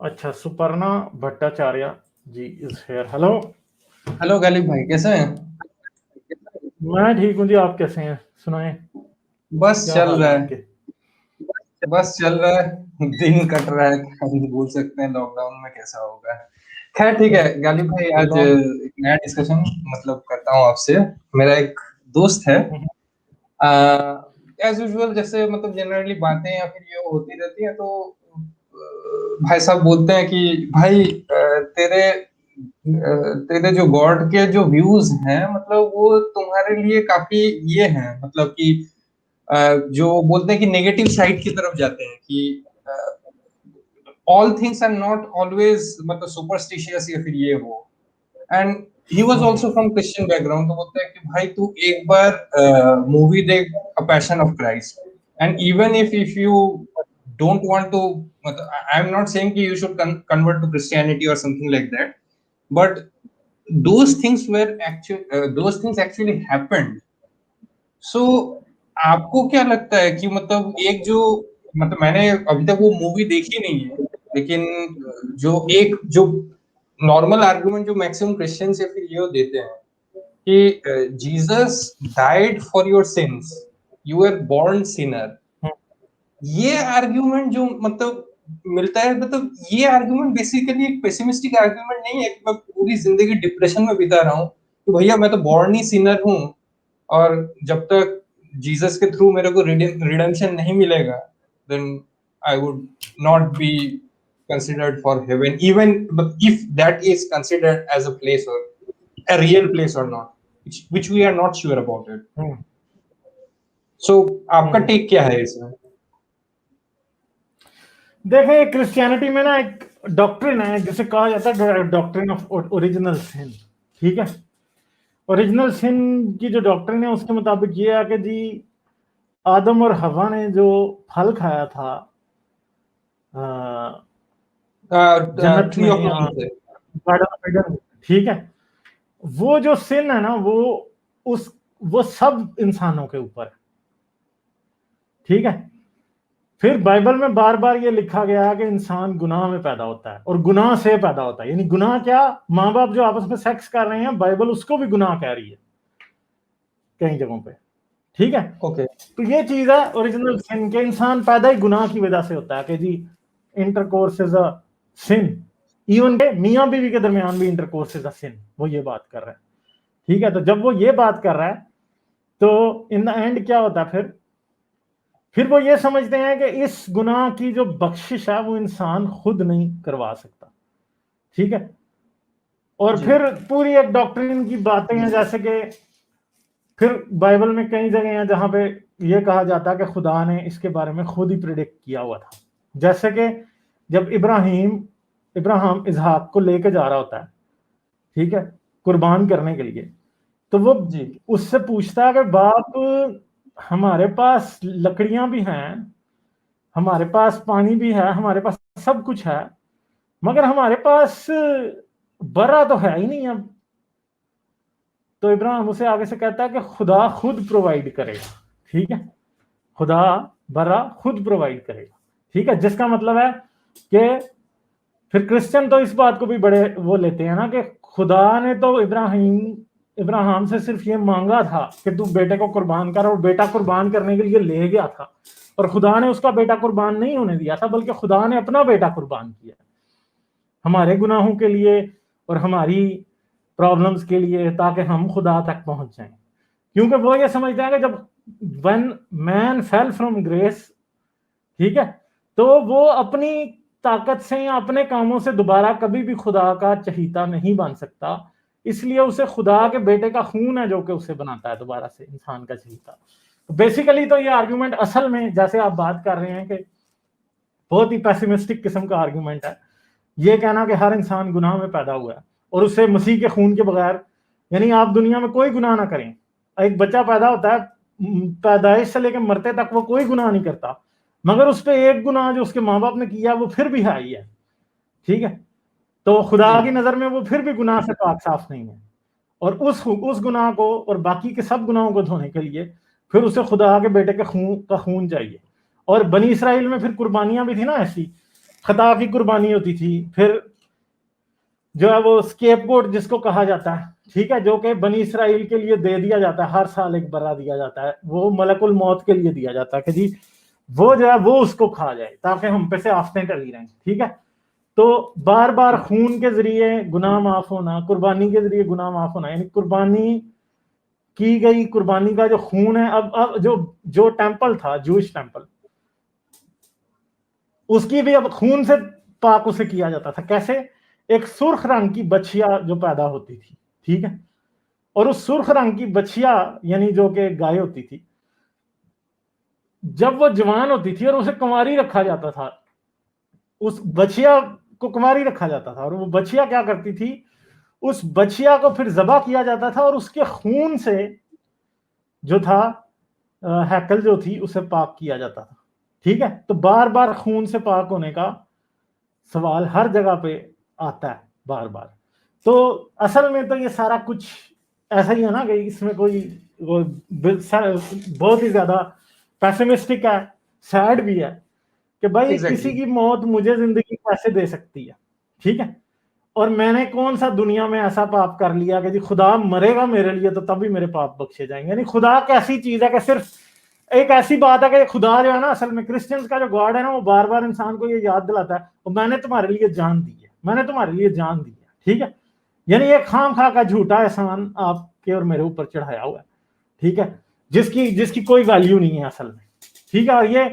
अच्छा, Suparna Bhattacharya ji is here. Hello. Hello Ghalib भाई, कैसे हैं? मैं ठीक हूँ जी, आप कैसे हैं? सुनाएं, बस क्या चल हाल रहा है है। आपके? बस चल रहा है, दिन कट रहा है। हम बोल सकते हैं लॉकडाउन में कैसा होगा। खैर ठीक है गालिब भाई, आज लॉक एक नया डिस्कशन करता हूँ आपसे। मेरा एक दोस्त है, एज यूजुअल जैसे जनरली बातें या फिर ये होती रहती है, तो भाई साहब बोलते हैं कि भाई तेरे जो गॉड के जो व्यूज हैं, वो तुम्हारे लिए काफी ये हैं, कि जो बोलते हैं कि नेगेटिव साइड की तरफ जाते हैं कि all things are not always superstitious या फिर ये वो। And he was also from Christian background, तो बोलते हैं कि भाई तू एक बार मूवी देख a Passion of Christ, and even if you don't want to, I am not saying कि you should convert to Christianity और something like that, but those things actually happened. सो आपको क्या लगता है कि एक जो मैंने अभी तक वो मूवी देखी नहीं है, लेकिन जो नॉर्मल आर्गुमेंट जो मैक्सिमम क्रिश्चियंस या फिर ये देते हैं कि Jesus died for your sins, you are born sinner, ये आर्ग्यूमेंट जो मिलता है, ये आर्ग्यूमेंट बेसिकली एक पेसिमिस्टिक आर्ग्यूमेंट नहीं है कि मैं पूरी जिंदगी डिप्रेशन में बिता रहा हूँ, तो भैया मैं तो बॉर्न ही सिनर हूँ, और जब तक जीसस के थ्रू मेरे को रिडेम्पशन नहीं मिलेगा, then I would not be considered for heaven, even if that is considered as a place or a real place or not, which we are not sure about it. So आपका take क्या है इसमें? देखें, Christianity में ना एक doctrine है जिसे कहा जाता है डॉक्ट्रिन ऑफ ओरिजिनल सिन। ठीक है, ओरिजिनल सिन की जो डॉक्ट्रिन है उसके मुताबिक ये है कि जी आदम और हवा ने जो फल खाया था जन्नत ट्री ऑफ में या लाइफ है। गार्डन ऑफ ईडन, ठीक है, वो जो सिन है ना उस वो सब इंसानों के ऊपर है। ठीक है, फिर बाइबल में बार बार ये लिखा गया है कि इंसान गुनाह में पैदा होता है और गुनाह से पैदा होता है। यानी गुनाह क्या, माँ बाप जो आपस में सेक्स कर रहे हैं, बाइबल उसको भी गुनाह कह रही है कई जगहों पे। ठीक है, ओके। तो ये चीज है ओरिजिनल सिन के, इंसान पैदा ही गुनाह की वजह से होता है कि जी intercourse is a sin. Even के मियाँ बीवी के दरमियान भी इंटरकोर्स इज अ सिन, वो ये बात कर रहा है। ठीक है, तो जब वो ये बात कर रहा है तो इन द एंड क्या होता है, फिर वो ये समझते हैं कि इस गुनाह की जो बख्शिश है वो इंसान खुद नहीं करवा सकता। ठीक है, और जी। फिर पूरी एक डॉक्ट्रिन की बातें हैं, जैसे कि फिर बाइबल में कई जगह हैं जहां पे ये कहा जाता है कि खुदा ने इसके बारे में खुद ही प्रिडिक्ट किया हुआ था। जैसे कि जब इब्राहिम इसहाक को लेके जा रहा होता है, ठीक है, कुर्बान करने के लिए, तो वो जी। उससे पूछता है कि बाप, हमारे पास लकड़ियां भी हैं, हमारे पास पानी भी है, हमारे पास सब कुछ है, मगर हमारे पास बर्रा तो है ही नहीं अब। तो इब्राहिम उसे आगे से कहता है कि खुदा खुद प्रोवाइड करेगा। ठीक है, खुदा बर्रा खुद प्रोवाइड करेगा। ठीक है, जिसका मतलब है कि फिर क्रिश्चियन तो इस बात को भी बड़े वो लेते हैं ना कि खुदा ने तो इब्राहिम से सिर्फ ये मांगा था कि तू बेटे को कुर्बान कर, और बेटा कुर्बान करने के लिए ले गया था, और खुदा ने उसका बेटा कुर्बान नहीं होने दिया था, बल्कि खुदा ने अपना बेटा कुर्बान किया हमारे गुनाहों के लिए और हमारी प्रॉब्लम्स के लिए, ताकि हम खुदा तक पहुंच जाएं। क्योंकि वो ये समझते हैं कि जब when man fell from grace, ठीक है, तो वो अपनी ताकत से या अपने कामों से दोबारा कभी भी खुदा का चहीता नहीं बन सकता। इसलिए उसे खुदा के बेटे का खून है जो कि उसे बनाता है दोबारा से इंसान का चहीता। तो बेसिकली तो ये आर्गुमेंट असल में, जैसे आप बात कर रहे हैं, कि बहुत ही पैसिमिस्टिक किस्म का आर्गुमेंट है। ये कहना कि हर इंसान गुनाह में पैदा हुआ है और उसे मसीह के खून के बगैर, यानी आप दुनिया में कोई गुनाह ना करें, एक बच्चा पैदा होता है, पैदाइश से लेकर मरते तक वो कोई गुनाह नहीं करता, मगर उस पर एक गुनाह जो उसके माँ बाप ने किया वो फिर भी है ही है। ठीक है, तो खुदा की नजर में वो फिर भी गुनाह से पाक साफ नहीं है, और उस गुनाह को और बाकी के सब गुनाहों को धोने के लिए फिर उसे खुदा के बेटे के खून चाहिए। और बनी इसराइल में फिर कुर्बानियां भी थी ना ऐसी, खता की कुर्बानी होती थी। फिर जो है वो स्केपगोट जिसको कहा जाता है, ठीक है, जो कि बनी इसराइल के लिए दे दिया जाता है, हर साल एक बर्रा दिया जाता है, वो मलकुल मौत के लिए दिया जाता है कि जी वो जो है वो उसको खा जाए ताकि हम पे से आफतें टली रहें, ठीक है। तो बार बार खून के जरिए गुनाह माफ होना, कुर्बानी के जरिए गुनाह माफ होना, यानी कुर्बानी की गई, कुर्बानी का जो खून है, अब जो जो टेंपल था, जूश टेंपल, उसकी भी अब खून से पाक उसे किया जाता था। कैसे? एक सुर्ख रंग की बछिया जो पैदा होती थी, ठीक है, और उस सुर्ख रंग की बछिया यानी जो कि गाय होती थी, जब वो जवान होती थी और उसे कुंवारी रखा जाता था, उस बछिया को कुंवारी रखा जाता था, और वो बछिया क्या करती थी, उस बछिया को फिर जबा किया जाता था और उसके खून से जो था हैकल जो थी उसे पाक किया जाता था, ठीक है। तो बार बार खून से पाक होने का सवाल हर जगह पे आता है बार बार। तो असल में तो ये सारा कुछ ऐसा ही है ना कि इसमें कोई बहुत ही ज्यादा पैसिमिस्टिक है, सैड भी है कि भाई एग्जैक्टली किसी की मौत मुझे जिंदगी कैसे दे सकती है, ठीक है। और मैंने कौन सा दुनिया में ऐसा पाप कर लिया कि जी खुदा मरेगा मेरे लिए तो तभी मेरे पाप बख्शे जाएंगे। यानी खुदा कैसी चीज है कि सिर्फ एक ऐसी बात है कि खुदा जो है ना, असल में क्रिश्चियंस का जो गॉड है ना, वो बार बार इंसान को ये याद दिलाता है और मैंने तुम्हारे लिए जान दी है, मैंने तुम्हारे लिए जान दी है, ठीक है। यानी एक खाम खा का झूठा एहसान आपके और मेरे ऊपर चढ़ाया हुआ है, ठीक है, जिसकी जिसकी कोई वैल्यू नहीं है असल में, ठीक है। और ये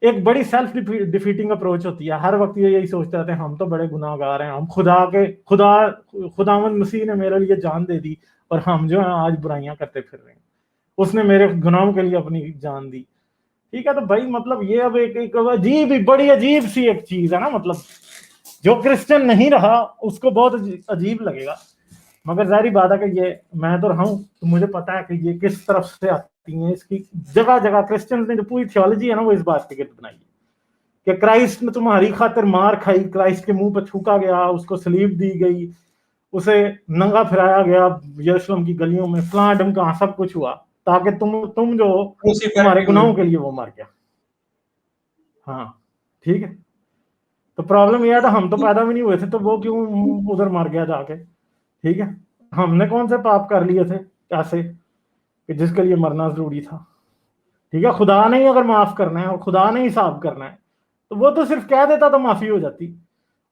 एक बड़ी सेल्फ डिफीटिंग अप्रोच होती है। हर वक्त ये यही सोचते रहते हैं हम तो बड़े गुनाहगार हैं, हम खुदावंद मसीह ने मेरे लिए जान दे दी और हम जो है आज बुराइयां करते फिर रहे हैं, उसने मेरे गुनाहों के लिए अपनी जान दी, ठीक है। तो भाई मतलब ये अब एक अजीब, बड़ी अजीब सी एक चीज है ना, मतलब जो क्रिश्चियन नहीं रहा उसको बहुत अजीब लगेगा, मगर जाहिर बात है कि ये मैं तो रहा हूं तो मुझे पता है कि ये किस तरफ से आती है। इसकी जगह जगह क्रिश्चियंस ने जो पूरी थियोलॉजी है ना, वो इस बात के गिर्द बनाई है कि क्राइस्ट ने तुम्हारी खातिर मार खाई, क्राइस्ट के मुंह पर थूका गया, उसको सलीब दी गई, उसे नंगा फिराया गया यरूशलेम की गलियों में, फलां ढमका सब कुछ हुआ ताकि तुम जो क्रूसीफाइड तुम्हारे भी हुए। गुनाहों के लिए वो मर गया। हाँ, ठीक है। तो प्रॉब्लम यह था हम तो पैदा भी नहीं हुए थे, तो वो क्यों उधर मर गया जाके, ठीक है। हमने कौन से पाप कर लिए थे ऐसे कि जिसके लिए मरना जरूरी था, ठीक है। खुदा ने ही अगर माफ करना है और खुदा ने ही हिसाब करना है तो वो तो सिर्फ कह देता तो माफी हो जाती।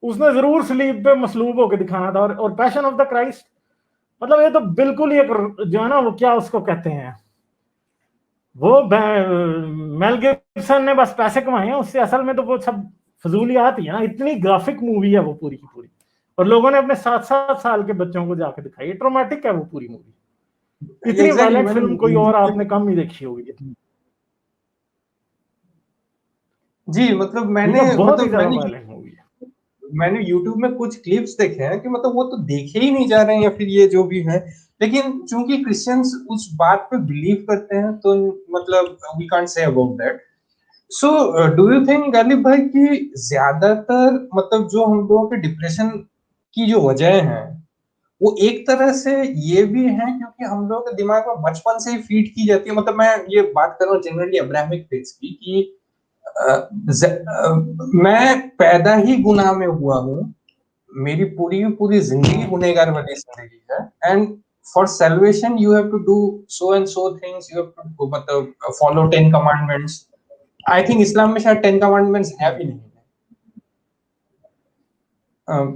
उसने जरूर सलीब पे मसलूब होकर दिखाना था। और पैशन ऑफ द क्राइस्ट मतलब ये तो बिल्कुल ही एक जो है ना, वो क्या उसको कहते हैं, वो मेल गिब्सन ने बस पैसे कमाए हैं उससे, असल में तो वो सब फजूलियात ही है ना। इतनी ग्राफिक मूवी है वो पूरी की पूरी, और लोगों ने अपने 7-7 साल के बच्चों को जाके दिखाई, ट्रोमेटिक है वो पूरी मूवी। इतनी एग्जैक्टली वायलेंट मैंने फिल्म कोई और यूट्यूब आपने कम ही देखी होगी, जी मतलब ठीक है, बहुत ही ज्यादा वायलेंट मूवी है। मैंने यूट्यूब में कुछ क्लिप्स देखे हैं कि मतलब वो तो देखे ही नहीं जा रहे हैं या फिर ये जो भी है, लेकिन चूंकि क्रिश्चियंस उस बात पे बिलीव करते हैं तो मतलब we can't say about that. So do you think Ghalib भाई कि ज्यादातर मतलब जो हम लोगों के डिप्रेशन की जो वजह है वो एक तरह से ये भी है क्योंकि हम लोगों के दिमाग में बचपन से ही फीड की जाती है, मतलब मैं ये बात कर रहा हूँ जनरली अब्राहमिक फेथ की कि मैं पैदा ही गुनाह में हुआ हूँ, मेरी पूरी पूरी जिंदगी गुनहगार वाली जिंदगी है, and for salvation you have to do so and so things, you have to मतलब फॉलो 10 कमांडमेंट्स। आई थिंक इस्लाम में शायद 10 कमांडमेंट्स है भी नहीं,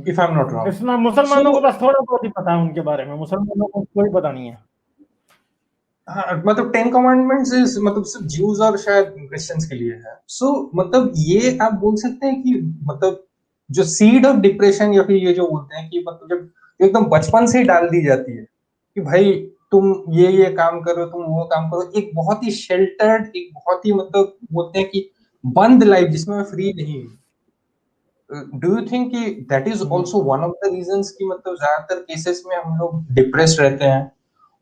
if I am not wrong. इसमें सो मुसलमानों को बस थोड़ा बहुत ही पता है उनके बारे में, मुसलमानों को कोई पता नहीं है। हाँ मतलब 10 कमांडमेंट्स इज मतलब सिर्फ ज्यूज और शायद क्रिश्चियंस के लिए है। सो मतलब ये आप बोल सकते हैं कि मतलब जो सीड ऑफ डिप्रेशन या फिर ये जो बोलते हैं कि मतलब जब एकदम बचपन से ही डाल दी जाती है कि भाई तुम ये काम करो, तुम वो काम करो, एक बहुत ही शेल्टर्ड, एक बहुत ही मतलब बोलते हैं कि बंद लाइफ जिसमें मैं फ्री नहीं हूँ। डू यू थिंक कि that is also one of the reasons कि मतलब ज्यादातर केसेस में हम लोग डिप्रेस्ड रहते हैं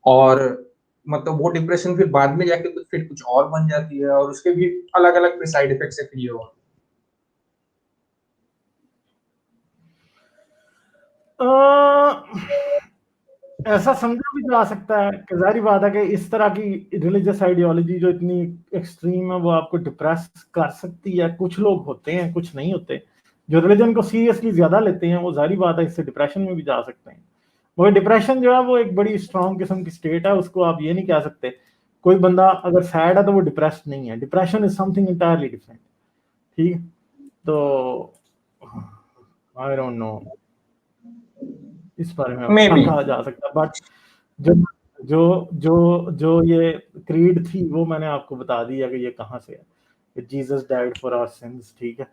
और मतलब वो डिप्रेशन फिर बाद में जाके फिर कुछ और बन जाती है और उसके भी अलग अलग साइड इफेक्ट्स है फिर ये और। ऐसा समझा भी जा सकता है कि जाहिर बात है कि इस तरह की रिलीजियस आइडियोलॉजी जो इतनी एक्सट्रीम है वो आपको डिप्रेस कर सकती है। कुछ लोग होते हैं, कुछ नहीं होते, जो रिलीजन को सीरियसली ज्यादा लेते हैं वो जाहिर बात है इससे डिप्रेशन में भी जा सकते हैं। मगर डिप्रेशन जो है वो एक बड़ी स्ट्रॉन्ग किस्म की स्टेट है, उसको आप ये नहीं कह सकते कोई बंदा अगर सैड है तो वो डिप्रेस्ड नहीं है। Depression is something entirely different. ठीक है, तो आई डोंट नो इस बारे में अब मे क्या बी। कहा जा सकता है, बट जो जो जो जो ये क्रीड थी वो मैंने आपको बता दिया कि ये कहाँ से है, Jesus died for our sins. ठीक है,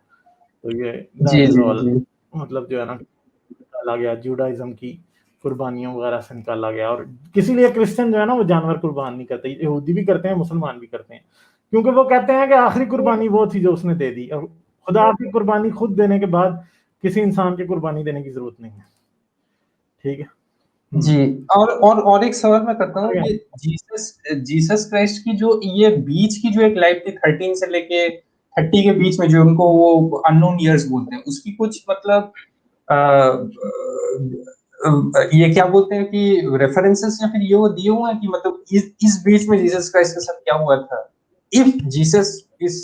तो ये जी दैट इज जी ऑल, जी मतलब जो है ना निकाला गया जुडाइज्म की कुर्बानियों वगैरह से निकाला गया। और किसी लिए क्रिश्चियन जो है ना वो जानवर कुर्बान नहीं करते, यहूदी भी करते हैं, मुसलमान भी करते हैं, क्योंकि वो कहते हैं कि आखिरी कुर्बानी वो थी जो उसने दे दी, और खुदा की कुर्बानी खुद देने के बाद किसी इंसान की कुर्बानी देने की जरूरत नहीं है। ठीक है। जी। और एक सवाल मैं करता हूँ, ये जीसस जीसस क्राइस्ट की जो ये बीच की जो एक लाइफ थी 13 से लेके 30 के बीच में, जो उनको वो अननोन ईयर्स बोलते हैं, उसकी कुछ मतलब ये क्या बोलते हैं कि रेफरेंसेस या फिर ये वो दिए हुए हैं कि मतलब इस बीच में जीसस क्राइस्ट के साथ क्या हुआ था? If Jesus is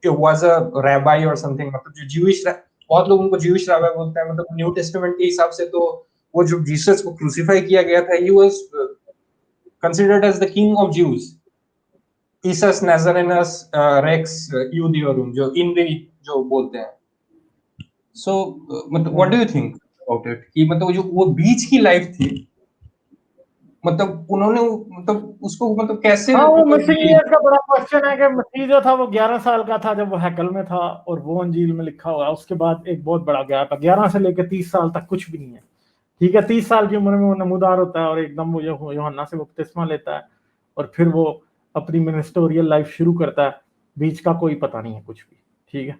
was a rabbi और समथिंग, मतलब जो ज्यूइश, बहुत लोग उनको ज्यूइश रैबाई बोलते हैं, मतलब न्यू टेस्टामेंट के हिसाब से तो वो जो जीसस को क्रूसिफाई किया गया था, he was considered as the king of Jews, ईसस नाजारेनस रेक्स यूदियोरुम, जो इनरी जो बोलते हैं। सो मतलब what do you think about it, कि मतलब जो वो बीच की लाइफ थी, मतलब उन्होंने मतलब उसको मतलब कैसे हाँ, वो मतलब मिसिंग ये। ईयर का बड़ा क्वेश्चन है कि मसीह जो था वो 11 साल का था जब वो हैकल में था, और वो अंजील में लिखा हुआ है। उसके बाद एक बहुत बड़ा गैप है, 11 से लेकर 30 साल तक कुछ भी नहीं है। ठीक है, 30 साल की उम्र में वो नमूदार होता है और एकदम वो यूहन्ना से बपतिस्मा लेता है, और फिर वो अपनी मिनिस्टोरियल लाइफ शुरू करता है। बीच का कोई पता नहीं है कुछ भी। ठीक है,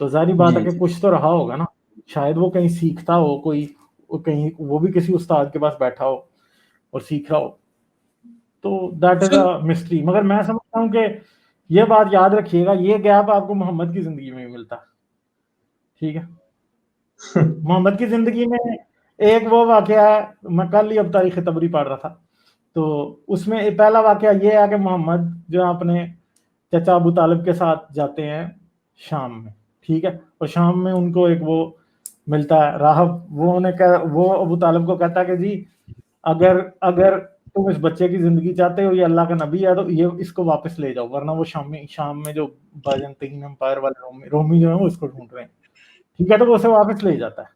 तो जाहिर बात जी है कि जी कुछ तो रहा होगा ना, शायद वो कहीं सीखता हो, कोई वो कहीं वो भी किसी उस्ताद के पास बैठा हो और सीख रहा हो, तो that is so a mystery. मगर मैं समझता हूँ कि ये बात याद रखिएगा, ये गैप आपको मोहम्मद की जिंदगी में भी मिलता है। ठीक है, मोहम्मद की जिंदगी में एक वो वाकया है, मैं कल ही अब तारीख तबरी पढ़ रहा था, तो उसमें पहला वाकया ये है कि मोहम्मद जो है अपने चचा अबू तालिब के साथ जाते हैं शाम में। ठीक है, और शाम में उनको एक वो मिलता है राहब, वो अबू तालिब को कहता है कि जी अगर अगर तुम इस बच्चे की जिंदगी चाहते हो, ये अल्लाह का नबी है, तो ये इसको वापस ले जाओ, वरना वो शाम में जो बाइजेंटाइन एम्पायर वाले रोमी जो है वो इसको ढूंढ रहे हैं। ठीक है, तो वो उसे वापस ले जाता है।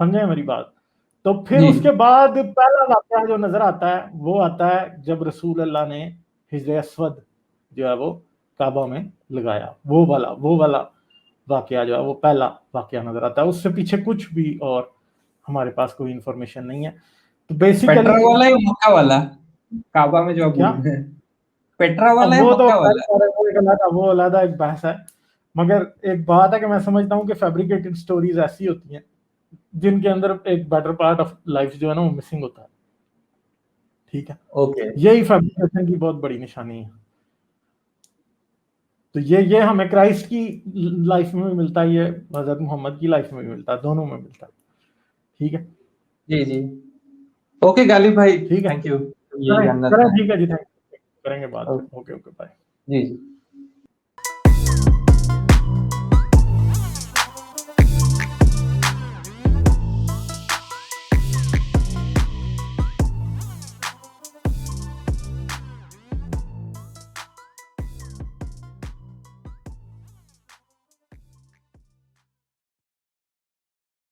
समझे मेरी बात? तो फिर जी उसके बाद पहला वाकया जो नजर आता है वो आता है जब रसूल अल्लाह ने हिजर अस्वद जो है वो काबा में लगाया, वो वाला वाकया जो है वो पहला वाकया नजर आता है। उससे पीछे कुछ भी और हमारे पास कोई इंफॉर्मेशन नहीं है। तो पेट्रा बेसिकली वाला या मक्का वाला, काबा में जो आप क्या, बोल रहे हैं, पेट्रा अब वाला या वो तो मक्का वाला? वो अलग एक बहस है। मगर एक बात है कि मैं समझता हूँ कि फैब्रिकेटेड स्टोरीज ऐसी होती हैं जिनके अंदर एक बेटर पार्ट ऑफ लाइफ जो है ना वो मिसिंग होता है। ठीक है, ओके। यही फैब्रिकेशन की बहुत बड़ी निशानी है। तो ये हमें क्राइस्ट की लाइफ में भी मिलता है, ये हजरत मोहम्मद की लाइफ में भी मिलता है, दोनों में मिलता है। ठीक है। जी जी। ओके गालिब भाई, ठीक है, थैंक यू, यही करें जानना करें, था। ठीक है जी, थैंक यू, करेंगे बात ओके। फिर। Okay okay, bye. जी जी।